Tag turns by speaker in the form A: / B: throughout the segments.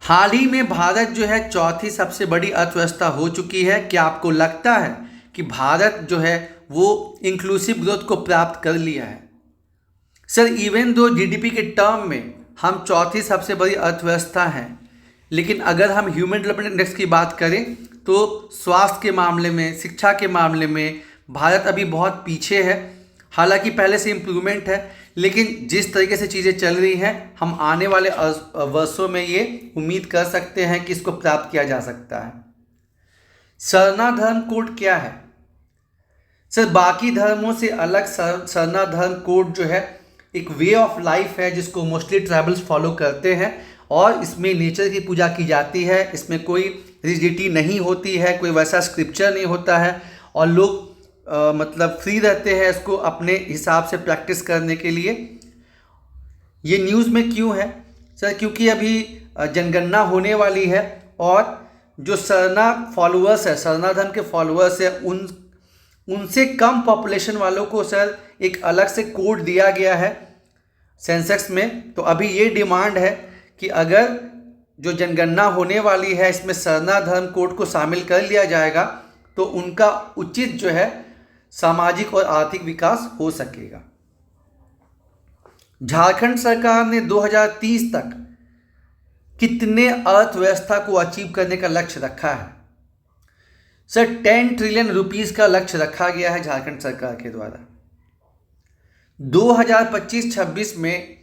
A: हाल ही में भारत जो है चौथी सबसे बड़ी अर्थव्यवस्था हो चुकी है। क्या आपको लगता है कि भारत जो है वो इंक्लूसिव ग्रोथ को प्राप्त कर लिया है? सर, इवन दो जीडीपी के टर्म में हम चौथी सबसे बड़ी अर्थव्यवस्था हैं, लेकिन अगर हम ह्यूमन डेवलपमेंट इंडेक्स की बात करें तो स्वास्थ्य के मामले में, शिक्षा के मामले में भारत अभी बहुत पीछे है। हालांकि पहले से इम्प्रूवमेंट है, लेकिन जिस तरीके से चीज़ें चल रही हैं, हम आने वाले वर्षों में ये उम्मीद कर सकते हैं कि इसको प्राप्त किया जा सकता है। सरना धर्म कोड क्या है? सर, बाकी धर्मों से अलग सरना धर्म कोड जो है एक वे ऑफ लाइफ है जिसको मोस्टली ट्राइबल्स फॉलो करते हैं, और इसमें नेचर की पूजा की जाती है। इसमें कोई रिजिडिटी नहीं होती है, कोई वैसा स्क्रिप्चर नहीं होता है, और लोग मतलब फ्री रहते हैं इसको अपने हिसाब से प्रैक्टिस करने के लिए। ये न्यूज़ में क्यों है? सर, क्योंकि अभी जनगणना होने वाली है, और जो सरना फॉलोअर्स है, सरना धर्म के फॉलोअर्स है, उनसे कम पॉपुलेशन वालों को सर एक अलग से कोड दिया गया है सेंसेक्स में। तो अभी ये डिमांड है कि अगर जो जनगणना होने वाली है इसमें सरना धर्म कोड को शामिल कर लिया जाएगा तो उनका उचित जो है सामाजिक और आर्थिक विकास हो सकेगा। झारखंड सरकार ने 2030 तक कितने अर्थव्यवस्था को अचीव करने का लक्ष्य रखा है? सर, 10 ट्रिलियन रुपीस का लक्ष्य रखा गया है झारखंड सरकार के द्वारा। 2025-26 में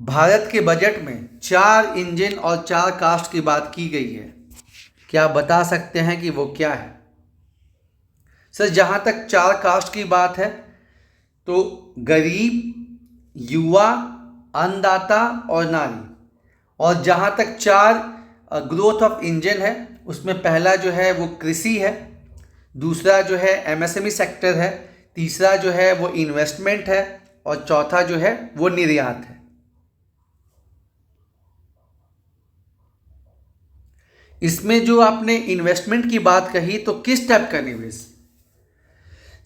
A: भारत के बजट में 4 इंजन और 4 कास्ट की बात की गई है। क्या आप बता सकते हैं कि वो क्या है? सर, जहाँ तक 4 कास्ट की बात है तो गरीब, युवा, अन्नदाता और नारी। और जहाँ तक 4 ग्रोथ ऑफ इंजन है उसमें पहला जो है वो कृषि है, दूसरा जो है एमएसएमई सेक्टर है, तीसरा जो है वो इन्वेस्टमेंट है, और चौथा जो है वो निर्यात है। इसमें जो आपने इन्वेस्टमेंट की बात कही तो किस टाइप का निवेश?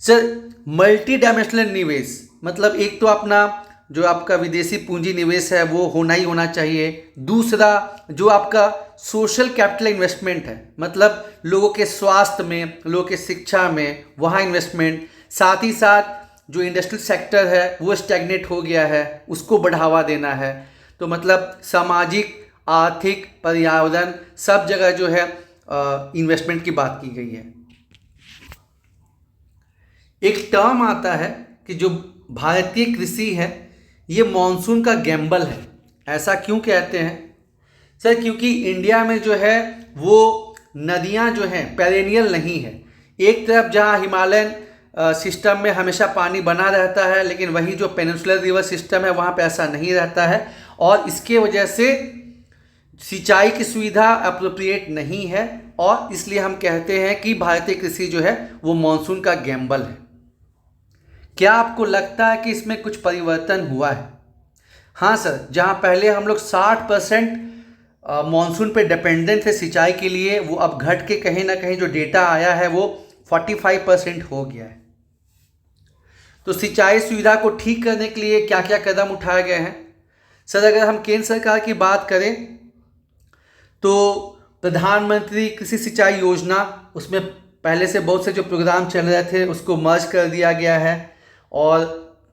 A: सर, मल्टी डायमेंशनल निवेश, मतलब एक तो अपना जो आपका विदेशी पूंजी निवेश है वो होना ही होना चाहिए। दूसरा जो आपका सोशल कैपिटल इन्वेस्टमेंट है, मतलब लोगों के स्वास्थ्य में, लोगों के शिक्षा में, वहाँ इन्वेस्टमेंट। साथ ही साथ जो इंडस्ट्रियल सेक्टर है वो स्टैग्नेट हो गया है, उसको बढ़ावा देना है। तो मतलब सामाजिक, आर्थिक, पर्यावरण सब जगह जो है इन्वेस्टमेंट की बात की गई है। एक टर्म आता है कि जो भारतीय कृषि है ये मॉनसून का गैम्बल है। ऐसा क्यों कहते हैं? सर, क्योंकि इंडिया में जो है वो नदियां जो हैं पेरेनियल नहीं है। एक तरफ जहां हिमालयन सिस्टम में हमेशा पानी बना रहता है, लेकिन वहीं जो पेनिनसुलर रिवर सिस्टम है वहाँ पे ऐसा नहीं रहता है, और इसके वजह से सिंचाई की सुविधा अप्रोप्रिएट नहीं है, और इसलिए हम कहते हैं कि भारतीय कृषि जो है वो मॉनसून का गैम्बल है। क्या आपको लगता है कि इसमें कुछ परिवर्तन हुआ है? हाँ सर, जहाँ पहले हम लोग 60% मॉनसून पे डिपेंडेंट थे सिंचाई के लिए, वो अब घट के कहीं ना कहीं जो डेटा आया है वो 45% हो गया है। तो सिंचाई सुविधा को ठीक करने के लिए क्या क्या कदम उठाए गए हैं? सर, अगर हम केंद्र सरकार की बात करें तो प्रधानमंत्री कृषि सिंचाई योजना, उसमें पहले से बहुत से जो प्रोग्राम चल रहे थे उसको मर्ज कर दिया गया है, और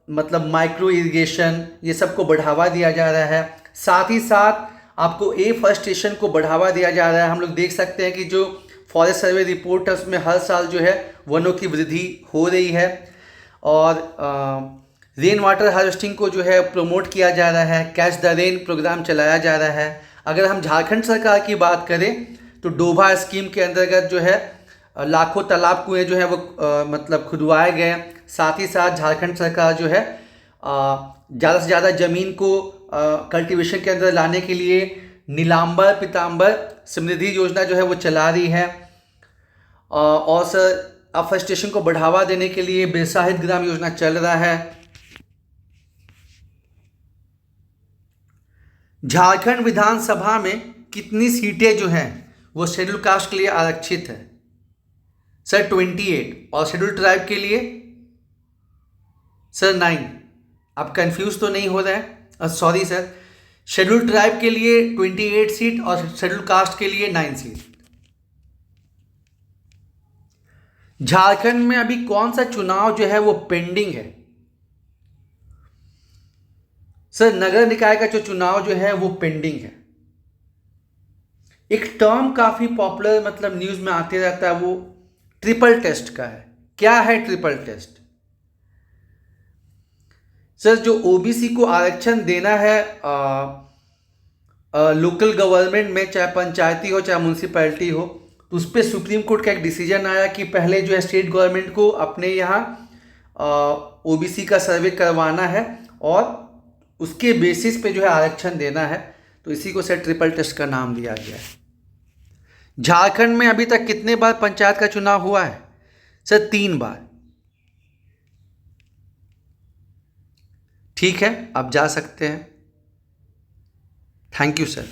A: मतलब माइक्रो इरिगेशन ये सब को बढ़ावा दिया जा रहा है। साथ ही साथ आपको एफॉरेस्टेशन को बढ़ावा दिया जा रहा है। हम लोग देख सकते हैं कि जो फॉरेस्ट सर्वे रिपोर्ट है उसमें हर साल जो है वनों की वृद्धि हो रही है, और रेन वाटर हार्वेस्टिंग को जो है प्रमोट किया जा रहा है। कैच द रेन प्रोग्राम चलाया जा रहा है। अगर हम झारखंड सरकार की बात करें तो डोभा स्कीम के अंतर्गत जो है लाखों तालाब कुएं जो है वो मतलब खुदवाए गए। साथ ही साथ झारखंड सरकार जो है ज़्यादा से ज़्यादा ज़मीन को कल्टीवेशन के अंदर लाने के लिए नीलांबर पीतांबर समृद्धि योजना जो है वो चला रही है, और सर अफॉरेस्टेशन को बढ़ावा देने के लिए बिरसा हरित ग्राम योजना चल रहा है। झारखंड विधानसभा में कितनी सीटें जो हैं वो शेड्यूल कास्ट के लिए आरक्षित है? सर, 28। और शेड्यूल ट्राइब के लिए सर 9। आप कंफ्यूज तो नहीं हो रहे हैं? सॉरी सर, शेड्यूल ट्राइब के लिए 28 सीट और शेड्यूल कास्ट के लिए 9 सीट। झारखंड में अभी कौन सा चुनाव जो है वो पेंडिंग है? सर, नगर निकाय का जो चुनाव जो है वो पेंडिंग है। एक टर्म काफी पॉपुलर मतलब न्यूज में आते रहता है, वो ट्रिपल टेस्ट का है। क्या है ट्रिपल टेस्ट? सर, जो ओबीसी को आरक्षण देना है लोकल गवर्नमेंट में, चाहे पंचायती हो चाहे म्यूनसिपैलिटी हो, तो उस पर सुप्रीम कोर्ट का एक डिसीजन आया कि पहले जो है स्टेट गवर्नमेंट को अपने यहाँ ओबीसी का सर्वे करवाना है और उसके बेसिस पे जो है आरक्षण देना है। तो इसी को सर ट्रिपल टेस्ट का नाम दिया गया है। झारखंड में अभी तक कितने बार पंचायत का चुनाव हुआ है? सर 3 बार। ठीक है, आप जा सकते हैं। Thank you sir.